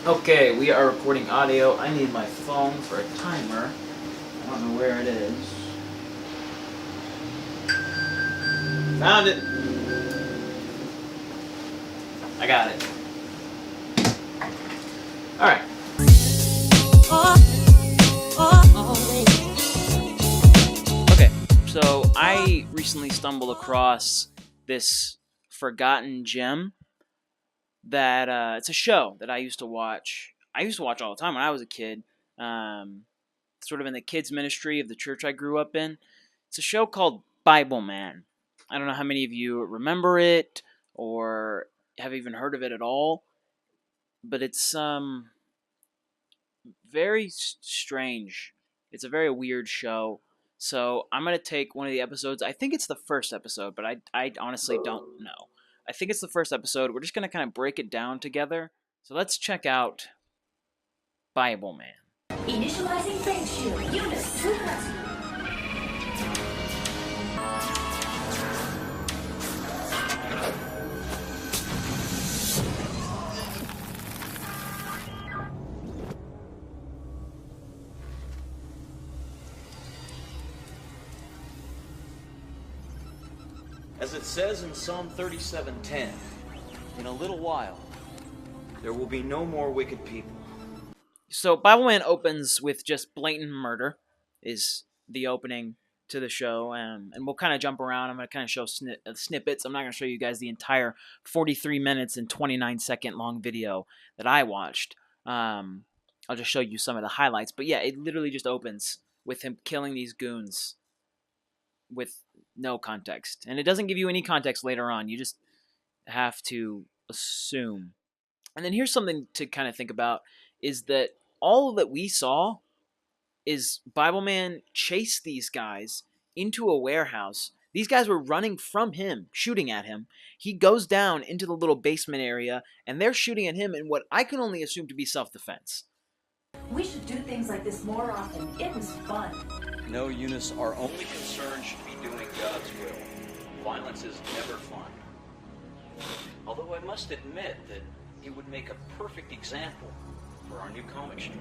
Okay, we are recording audio. I need my phone for a timer. I don't know where it is. Found it! I got it. Alright. Okay, so I recently stumbled across this forgotten gem that it's a show that I used to watch. I used to watch all the time when I was a kid, sort of in the kids ministry of the church I grew up in. It's a show called Bible Man. I don't know how many of you remember it or have even heard of it at all, but it's very strange. It's a very weird show. So I'm going to take one of the episodes. I think it's the first episode, but I honestly don't know. I think it's the first episode. We're just going to kind of break it down together. So let's check out Bible Man. Initializing phase shield. Units to rescue. As it says in Psalm 37:10, in a little while, there will be no more wicked people. So Bible Man opens with just blatant murder, is the opening to the show, and we'll kind of jump around. I'm going to kind of show snippets. I'm not going to show you guys the entire 43 minutes and 29-second long video that I watched. I'll just show you some of the highlights. But yeah, it literally just opens with him killing these goons with no context. And it doesn't give you any context later on. You just have to assume. And then here's something to kind of think about, is that all that we saw is Bible Man chase these guys into a warehouse. These guys were running from him, shooting at him. He goes down into the little basement area, and they're shooting at him in what I can only assume to be self-defense. We should do things like this more often. It was fun. No, Eunice, our only concern should be doing God's will. Violence is never fun. Although I must admit that he would make a perfect example for our new comic strip.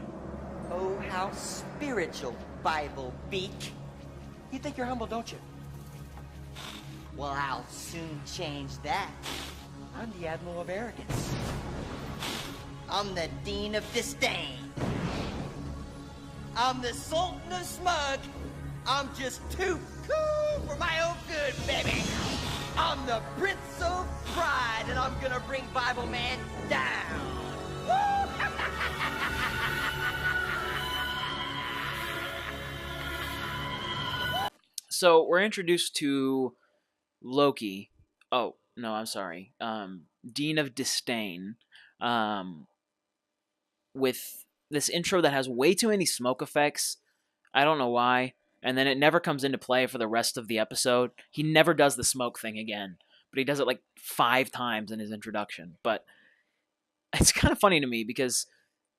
Oh, how spiritual, Bible Beak. You think you're humble, don't you? Well, I'll soon change that. I'm the Admiral of Arrogance. I'm the Dean of Disdain. I'm the Sultan of Smug. I'm just too cool for my own good, baby. I'm the Prince of Pride, and I'm gonna bring Bible Man down. So we're introduced to Loki. Oh, no, I'm sorry. Dean of Disdain. With this intro that has way too many smoke effects. I don't know why. And then it never comes into play for the rest of the episode. He never does the smoke thing again. But he does it like 5 times in his introduction. But it's kind of funny to me because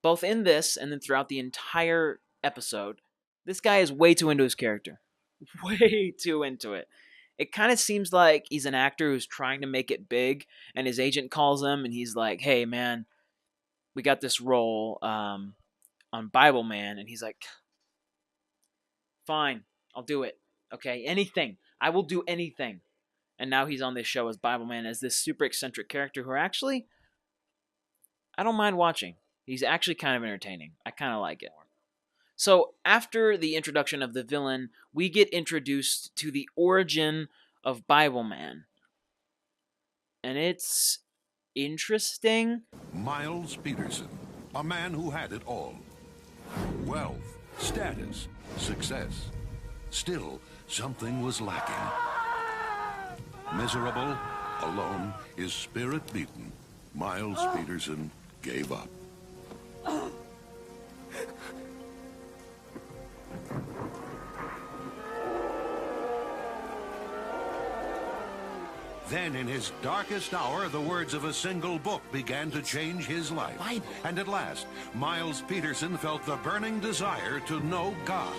both in this and then throughout the entire episode, this guy is way too into his character. Way too into it. It kind of seems like he's an actor who's trying to make it big, and his agent calls him and he's like, hey man, we got this role on Bible Man, and he's like, fine, I'll do it. Okay, anything. I will do anything. And now he's on this show as Bible Man, as this super eccentric character who actually, I don't mind watching. He's actually kind of entertaining. I kind of like it. So after the introduction of the villain, we get introduced to the origin of Bible Man. And it's interesting. Miles Peterson, a man who had it all. Wealth, status, success. Still, something was lacking. Miserable, alone, his spirit beaten, Miles Peterson gave up. Then, in his darkest hour, the words of a single book began to change his life. Bible. And at last, Miles Peterson felt the burning desire to know God.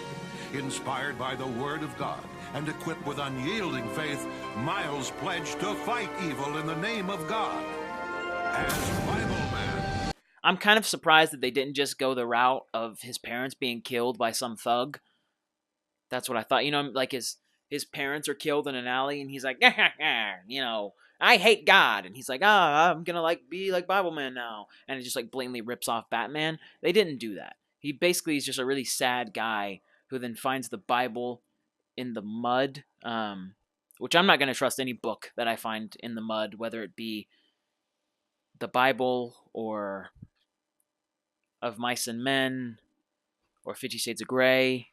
Inspired by the Word of God and equipped with unyielding faith, Miles pledged to fight evil in the name of God. As Bible Man. I'm kind of surprised that they didn't just go the route of his parents being killed by some thug. That's what I thought. You know, like his parents are killed in an alley, and he's like, you know, I hate God, and he's like, I'm gonna like be like Bible Man now, and it just like blatantly rips off Batman. They didn't do that. He basically is just a really sad guy who then finds the Bible in the mud, which I'm not gonna trust any book that I find in the mud, whether it be the Bible or Of Mice and Men or 50 Shades of Grey.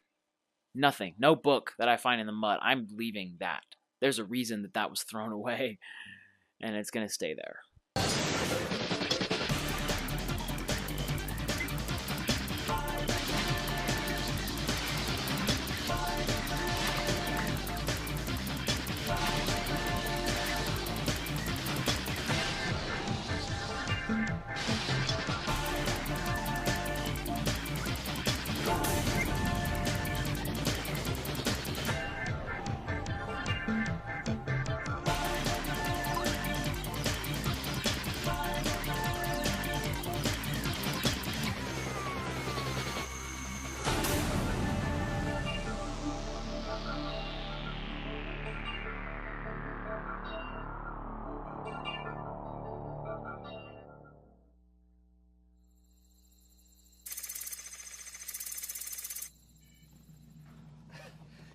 Nothing. No book that I find in the mud. I'm leaving that. There's a reason that was thrown away, and it's going to stay there.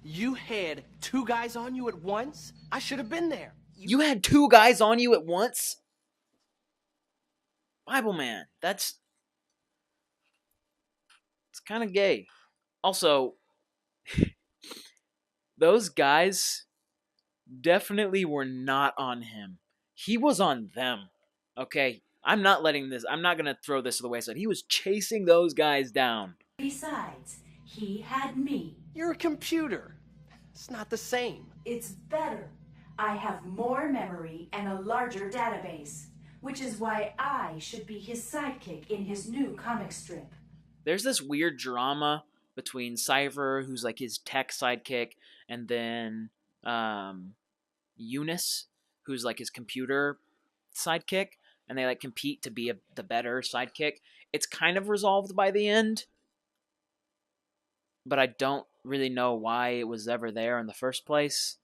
You had two guys on you at once? I should have been there. You had two guys on you at once? Bible Man, it's kind of gay. Also, those guys definitely were not on him. He was on them. Okay? I'm not going to throw this to the wayside. He was chasing those guys down. Besides, he had me. You're a computer. It's not the same. It's better. I have more memory and a larger database, which is why I should be his sidekick in his new comic strip. There's this weird drama between Cypher, who's like his tech sidekick, and then Eunice, who's like his computer sidekick, and they like compete to be the better sidekick. It's kind of resolved by the end, but I don't really know why it was ever there in the first place.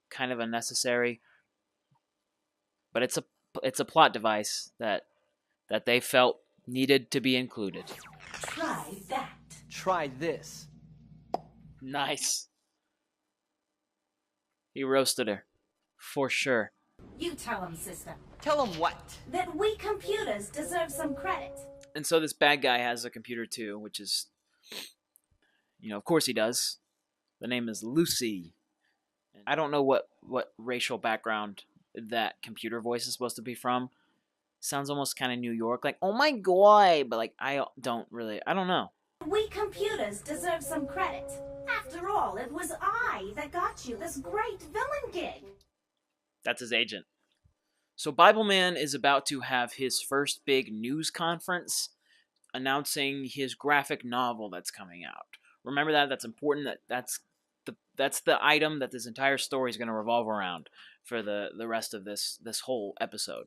Kind of unnecessary, but it's a plot device that they felt needed to be included. Try that. Try this. Nice. He roasted her, for sure. You tell him, sister. Tell him what? That we computers deserve some credit. And so this bad guy has a computer too, which is, of course he does. The name is Lucy. I don't know what racial background that computer voice is supposed to be from. Sounds almost kind of New York, like, oh my god, but like, I don't know. We computers deserve some credit. After all, it was I that got you this great villain gig. That's his agent. So Bible Man is about to have his first big news conference announcing his graphic novel that's coming out. Remember that? That's important. That's the item that this entire story is going to revolve around for the rest of this whole episode.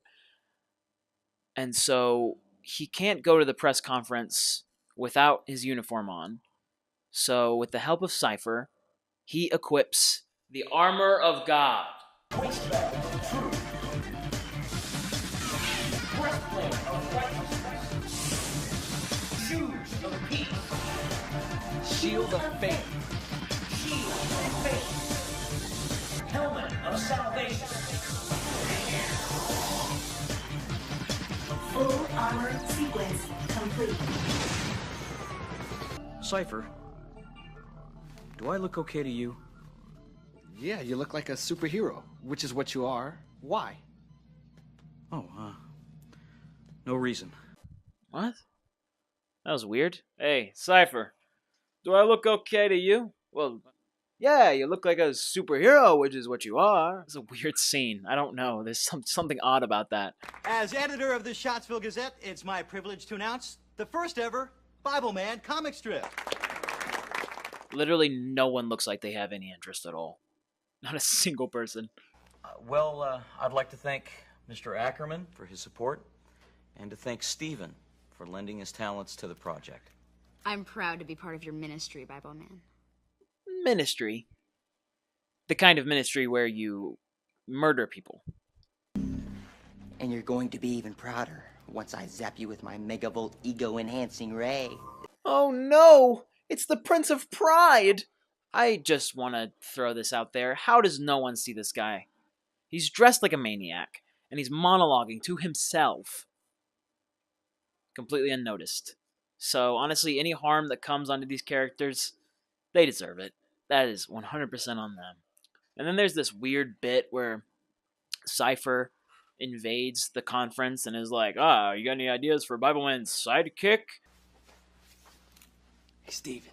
And so he can't go to the press conference without his uniform on. So with the help of Cypher, he equips the armor of God. Waistband of truth. Breastplate of righteousness. Shoes of peace. Shield of faith. Shield of faith. Helmet of salvation. Full armor sequence complete. Cypher, do I look okay to you? Yeah, you look like a superhero, which is what you are. Why? Oh, no reason. What? That was weird. Hey, Cypher, do I look okay to you? Well, yeah, you look like a superhero, which is what you are. It's a weird scene. I don't know. There's something odd about that. As editor of the Shotsville Gazette, it's my privilege to announce the first ever Bible Man comic strip. Literally no one looks like they have any interest at all. Not a single person. I'd like to thank Mr. Ackerman for his support, and to thank Stephen for lending his talents to the project. I'm proud to be part of your ministry, Bible Man. Ministry. The kind of ministry where you murder people. And you're going to be even prouder once I zap you with my megavolt ego-enhancing ray. Oh no! It's the Prince of Pride! I just want to throw this out there. How does no one see this guy? He's dressed like a maniac, and he's monologuing to himself. Completely unnoticed. So, honestly, any harm that comes onto these characters, they deserve it. That is 100% on them. And then there's this weird bit where Cypher invades the conference and is like, you got any ideas for Bible Man's sidekick? Hey, Steven,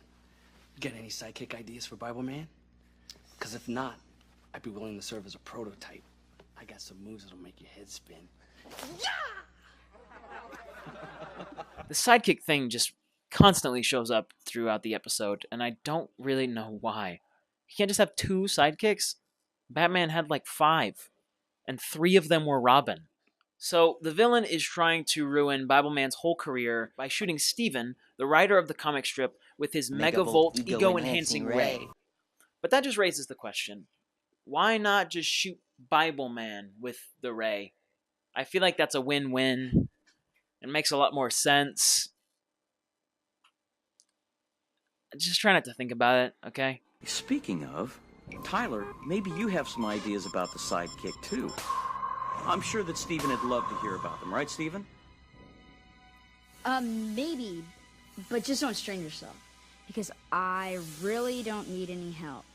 you got any sidekick ideas for Bible Man? Because if not, I'd be willing to serve as a prototype. I got some moves that'll make your head spin. The sidekick thing just constantly shows up throughout the episode, and I don't really know why. You can't just have 2 sidekicks? Batman had like 5, and 3 of them were Robin. So the villain is trying to ruin Bible Man's whole career by shooting Steven, the writer of the comic strip, with his megavolt ego-enhancing ray. But that just raises the question, why not just shoot Bible Man with the ray? I feel like that's a win-win. It makes a lot more sense. Just try not to think about it, okay? Speaking of, Tyler, maybe you have some ideas about the sidekick, too. I'm sure that Stephen would love to hear about them, right, Stephen? Maybe, but just don't strain yourself, because I really don't need any help.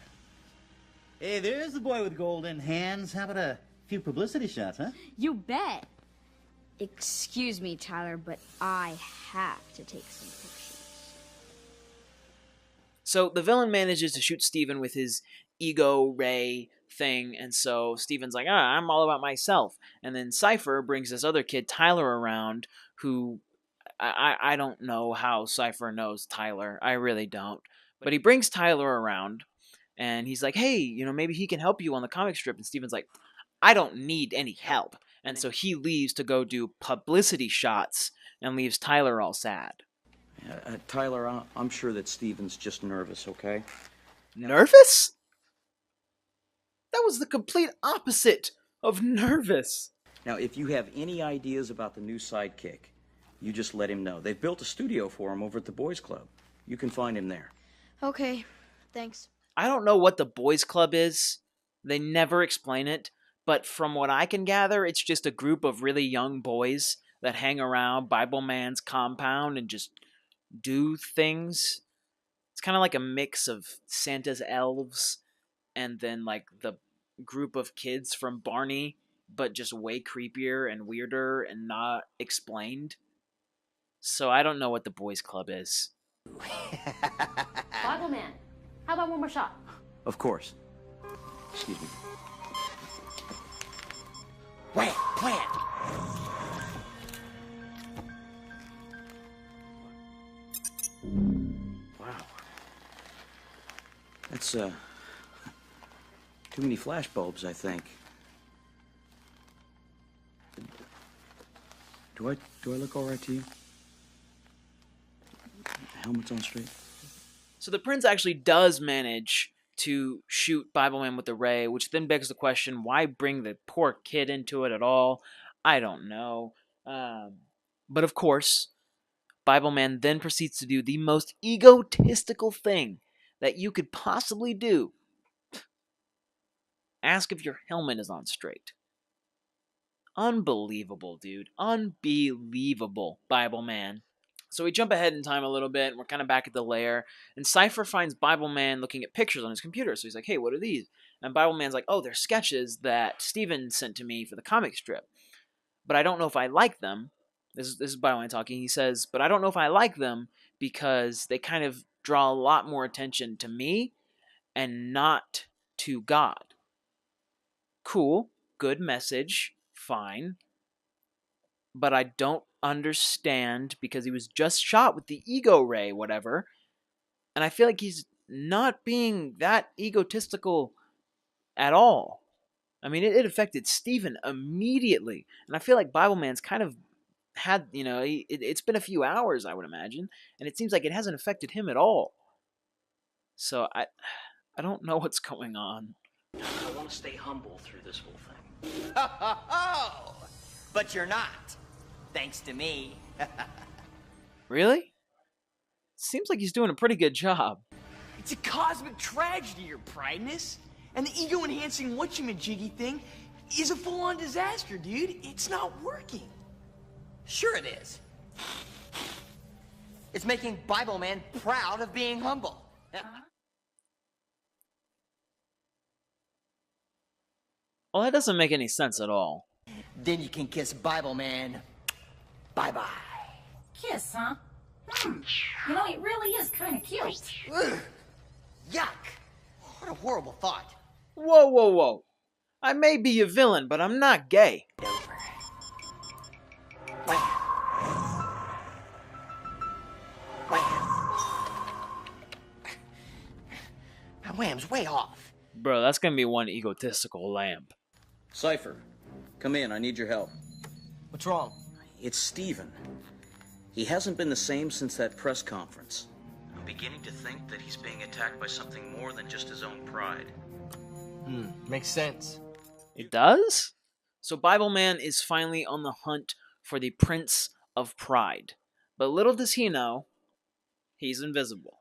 Hey, there's the boy with golden hands. How about a few publicity shots, huh? You bet. Excuse me, Tyler, but I have to take some pictures. So the villain manages to shoot Steven with his ego ray thing, and so Steven's like, I'm all about myself. And then Cypher brings this other kid, Tyler, around, who I don't know how Cypher knows Tyler. I really don't. But he brings Tyler around, and he's like, hey, maybe he can help you on the comic strip. And Steven's like, I don't need any help. And so he leaves to go do publicity shots and leaves Tyler all sad. Tyler, I'm sure that Stephen's just nervous, okay? Nervous? That was the complete opposite of nervous. Now, if you have any ideas about the new sidekick, you just let him know. They've built a studio for him over at the Boys Club. You can find him there. Okay, thanks. I don't know what the Boys Club is. They never explain it. But from what I can gather, it's just a group of really young boys that hang around Bible Man's compound and just do things. It's kind of like a mix of Santa's elves and then like the group of kids from Barney, but just way creepier and weirder and not explained. So I don't know what the Boys Club is. Bible Man, how about one more shot? Of course. Excuse me. Wham! Plant! Wow. That's, too many flash bulbs, I think. Do I look all right to you? Helmet's on straight? So the prince actually does manage to shoot Bible Man with the ray, which then begs the question, why bring the poor kid into it at all? I don't know. But of course, Bible Man then proceeds to do the most egotistical thing that you could possibly do. Ask if your helmet is on straight. Unbelievable, dude. Unbelievable, Bible Man. So we jump ahead in time a little bit, and we're kind of back at the lair, and Cypher finds Bible Man looking at pictures on his computer, so he's like, hey, what are these? And Bible Man's like, oh, they're sketches that Steven sent to me for the comic strip, but I don't know if I like them. This is Bible Man talking. He says, but I don't know if I like them because they kind of draw a lot more attention to me and not to God. Cool, good message, fine, but I don't understand because he was just shot with the ego ray, whatever, and I feel like he's not being that egotistical at all. I mean, it affected Stephen immediately. And I feel like Bible Man's kind of had, it's been a few hours, I would imagine, and it seems like it hasn't affected him at all. So I don't know what's going on. I want to stay humble through this whole thing. Oh, but you're not, thanks to me. Really? Seems like he's doing a pretty good job. It's a cosmic tragedy, your prideness. And the ego-enhancing whatchamajiggy thing is a full-on disaster, dude. It's not working. Sure it is. It's making Bible Man proud of being humble. Well, that doesn't make any sense at all. Then you can kiss Bible Man. Bye-bye. Kiss, huh? You know, it really is kind of cute. Ugh. Yuck. What a horrible thought. Whoa, whoa, whoa. I may be a villain, but I'm not gay. My wham's way off. Bro, that's gonna be one egotistical lamp. Cypher, come in. I need your help. What's wrong? It's Stephen. He hasn't been the same since that press conference. I'm beginning to think that he's being attacked by something more than just his own pride. Makes sense. It does? So Bible Man is finally on the hunt for the Prince of Pride. But little does he know, he's invisible.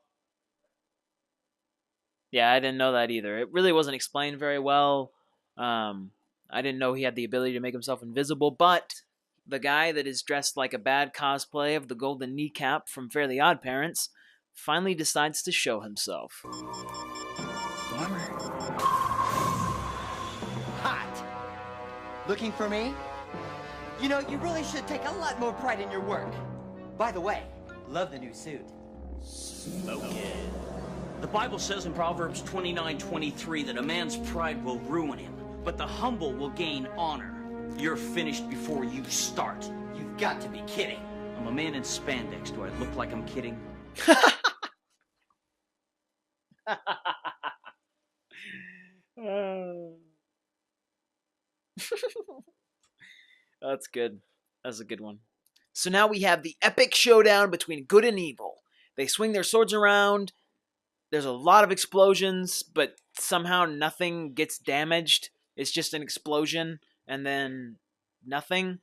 Yeah, I didn't know that either. It really wasn't explained very well. I didn't know he had the ability to make himself invisible, but the guy that is dressed like a bad cosplay of the Golden Kneecap from Fairly Odd Parents finally decides to show himself. Hot. Looking for me? You know, you really should take a lot more pride in your work. By the way, love the new suit. Smoking. The Bible says in Proverbs 29:23 that a man's pride will ruin him, but the humble will gain honor. You're finished before you start. You've got to be kidding. I'm a man in spandex. Do I look like I'm kidding? That's good. That's a good one. So now we have the epic showdown between good and evil. They swing their swords around. There's a lot of explosions, but somehow nothing gets damaged. It's just an explosion and then nothing.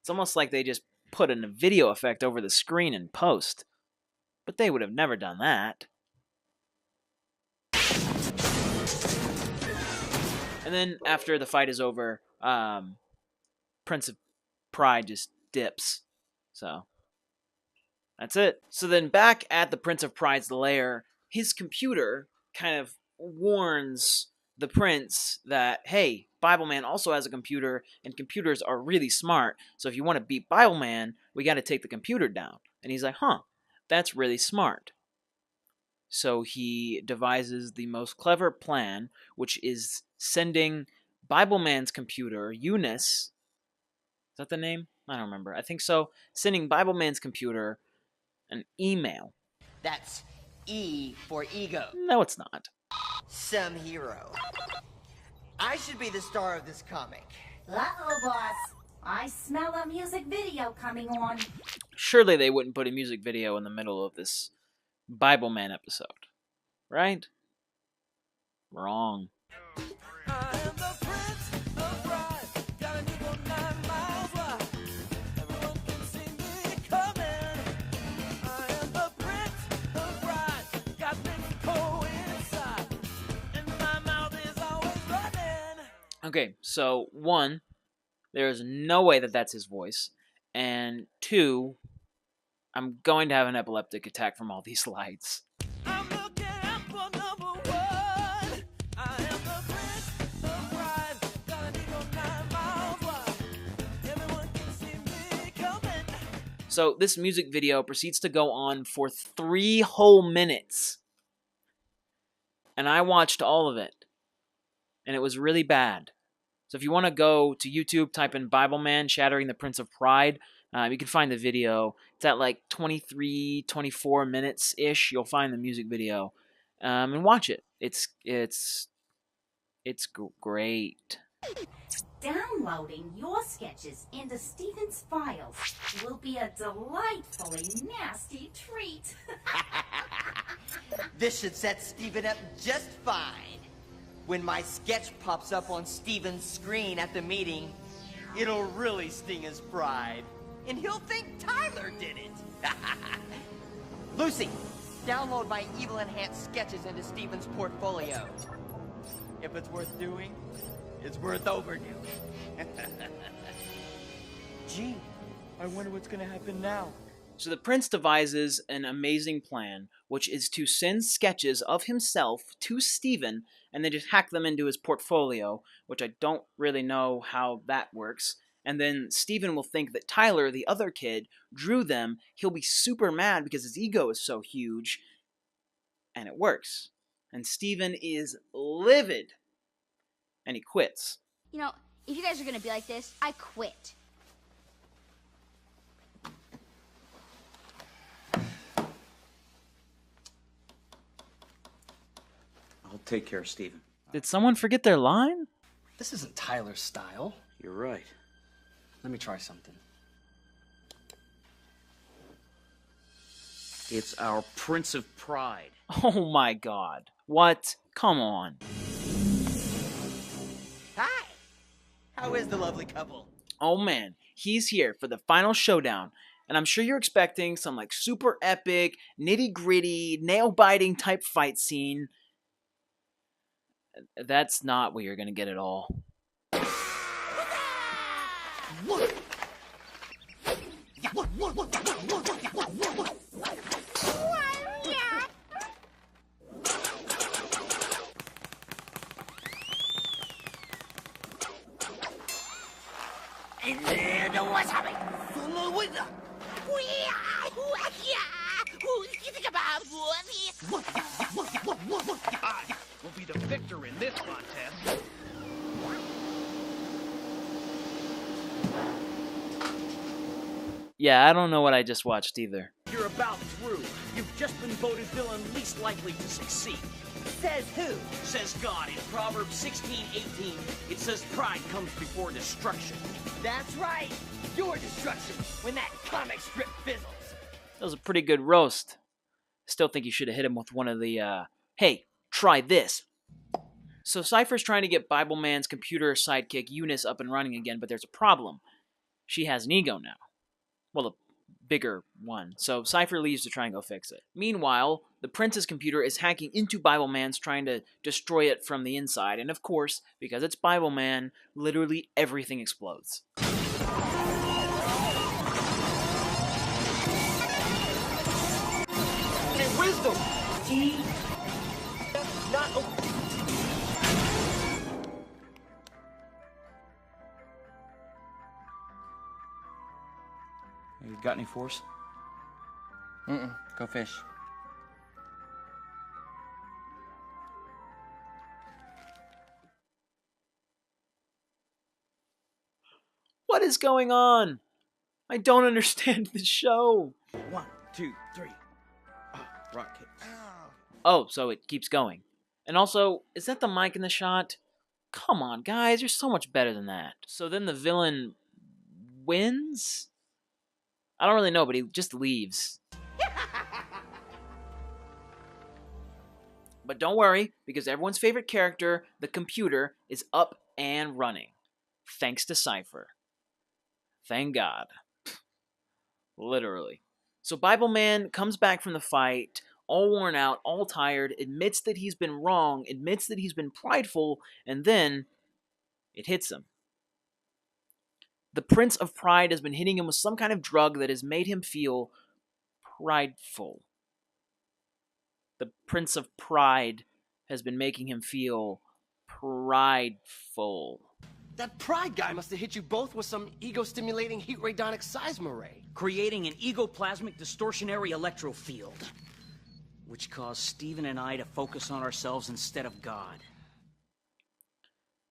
It's almost like they just put in a video effect over the screen in post. But they would have never done that. And then after the fight is over, Prince of Pride just dips. So that's it. So then back at the Prince of Pride's lair, his computer kind of warns the prince that, hey, Bible Man also has a computer, and computers are really smart, so if you want to beat Bible Man, we got to take the computer down. And he's like, that's really smart. So he devises the most clever plan, which is sending Bible Man's computer, Eunice, is that the name? I don't remember. I think so. Sending Bible Man's computer an email. That's E for ego. No, it's not. Some hero. I should be the star of this comic. Uh-oh, boss. I smell a music video coming on. Surely they wouldn't put a music video in the middle of this Bible Man episode. Right? Wrong. Okay, so one, there's no way that that's his voice, and two, I'm going to have an epileptic attack from all these lights. So this music video proceeds to go on for 3 whole minutes, and I watched all of it, and it was really bad. So if you want to go to YouTube, type in Bible Man Shattering the Prince of Pride. You can find the video. It's at like 23, 24 minutes-ish. You'll find the music video. and watch it. It's great. Downloading your sketches into Steven's files will be a delightfully nasty treat. This should set Steven up just fine. When my sketch pops up on Steven's screen at the meeting, it'll really sting his pride. And he'll think Tyler did it. Lucy, download my evil enhanced sketches into Steven's portfolio. If it's worth doing, it's worth overdoing. Gee, I wonder what's gonna happen now. So the prince devises an amazing plan, which is to send sketches of himself to Steven and then just hack them into his portfolio, which I don't really know how that works. And then Steven will think that Tyler, the other kid, drew them. He'll be super mad because his ego is so huge. And it works. And Steven is livid. And he quits. You know, if you guys are gonna be like this, I quit. I'll take care of Steven. Did someone forget their line? This isn't Tyler's style. You're right. Let me try something. It's our Prince of Pride. Oh my god. What? Come on. Hi! How is the lovely couple? Oh man, he's here for the final showdown. And I'm sure you're expecting some like super epic, nitty-gritty, nail-biting type fight scene. That's not what you're gonna get at all. Will be the victor in this contest. Yeah, I don't know what I just watched either. You're about through. You've just been voted villain least likely to succeed. Says who? Says God in Proverbs 16:18. It says pride comes before destruction. That's right! Your destruction when that comic strip fizzles. That was a pretty good roast. Still think you should have hit him with one of the, hey, try this. So Cypher's trying to get Bible Man's computer sidekick Eunice up and running again, but there's a problem. She has an ego now. Well, a bigger one. So Cypher leaves to try and go fix it. Meanwhile, the prince's computer is hacking into Bible Man's, trying to destroy it from the inside. And of course, because it's Bible Man, literally everything explodes. Wisdom! G. Not You got any force? Go fish. What is going on? I don't understand the show. 1, 2, 3. Rocket. Oh, so it keeps going. And also, is that the mic in the shot? Come on, guys, you're so much better than that. So then the villain wins? I don't really know, but he just leaves. But don't worry, because everyone's favorite character, the computer, is up and running. Thanks to Cypher. Thank God. Literally. So Bible Man comes back from the fight, all worn out, all tired, admits that he's been wrong, admits that he's been prideful, and then it hits him. The Prince of Pride has been hitting him with some kind of drug that has made him feel prideful. The Prince of Pride has been making him feel prideful. That pride guy must have hit you both with some ego-stimulating heat radonic seismoray. Creating an egoplasmic distortionary electrofield, which caused Steven and I to focus on ourselves instead of God.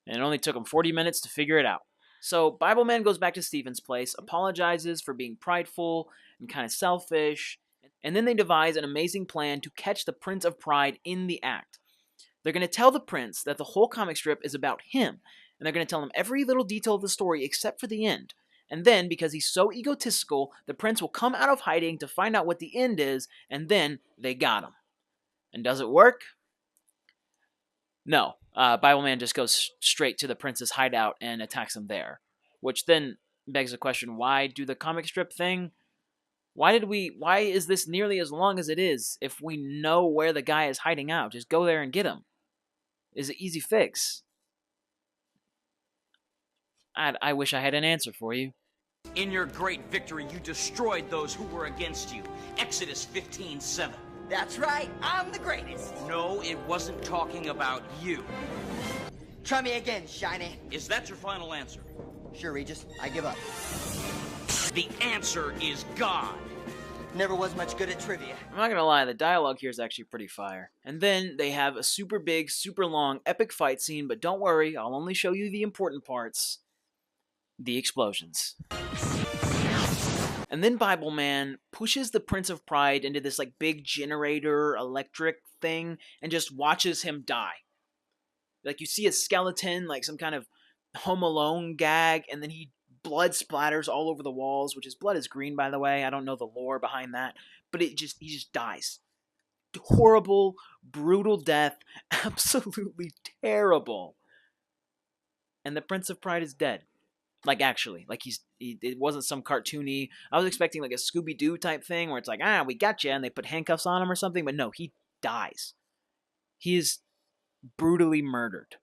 And it only took him 40 minutes to figure it out. So Bible Man goes back to Steven's place, apologizes for being prideful and kind of selfish. And then they devise an amazing plan to catch the Prince of Pride in the act. They're going to tell the prince that the whole comic strip is about him, and they're going to tell him every little detail of the story except for the end. And then, because he's so egotistical, the prince will come out of hiding to find out what the end is, and then they got him. And does it work? No. Bible Man just goes straight to the prince's hideout and attacks him there. Which then begs the question, why do the comic strip thing? Why is this nearly as long as it is if we know where the guy is hiding out? Just go there and get him. Is an easy fix. I wish I had an answer for you. In your great victory, you destroyed those who were against you. Exodus 15:7. That's right, I'm the greatest. No, it wasn't talking about you. Try me again, Shiny. Is that your final answer? Sure, Regis, I give up. The answer is God. Never was much good at trivia. I'm not gonna lie, the dialogue here is actually pretty fire. And then they have a super big, super long, epic fight scene, but don't worry, I'll only show you the important parts. The explosions. And then Bible Man pushes the Prince of Pride into this like big generator electric thing and just watches him die. Like you see a skeleton, like some kind of Home Alone gag, and then blood splatters all over the walls, which his blood is green, by the way. I don't know the lore behind that, but he just dies. Horrible, brutal death, absolutely terrible. And the Prince of Pride is dead. Like actually, like it wasn't some cartoony. I was expecting like a Scooby-Doo type thing where it's like, we got you, and they put handcuffs on him or something, but no, he dies. He is brutally murdered.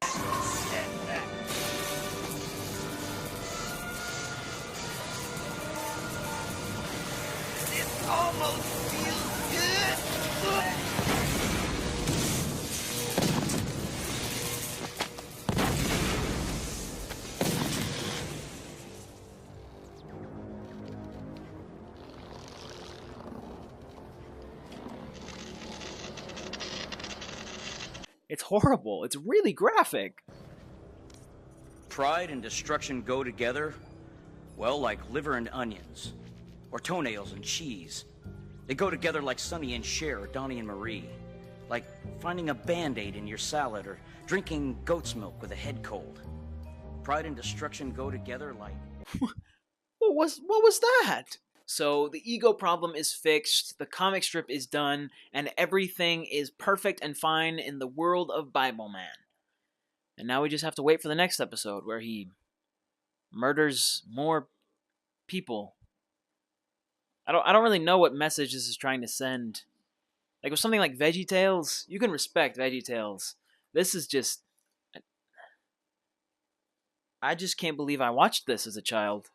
This almost feels good. It's horrible. It's really graphic. Pride and destruction go together, well, like liver and onions, or toenails and cheese. They go together like Sonny and Cher or Donnie and Marie, like finding a Band-Aid in your salad or drinking goat's milk with a head cold. Pride and destruction go together like... What was that? So the ego problem is fixed, the comic strip is done, and everything is perfect and fine in the world of Bible Man. And now we just have to wait for the next episode where he murders more people. I don't really know what message this is trying to send. Like with something like VeggieTales, you can respect VeggieTales. This is just... I just can't believe I watched this as a child.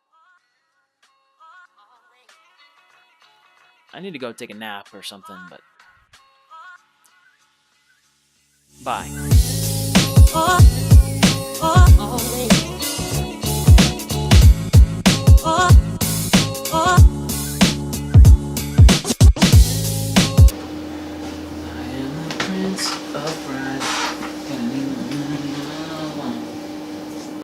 I need to go take a nap or something, but... Bye.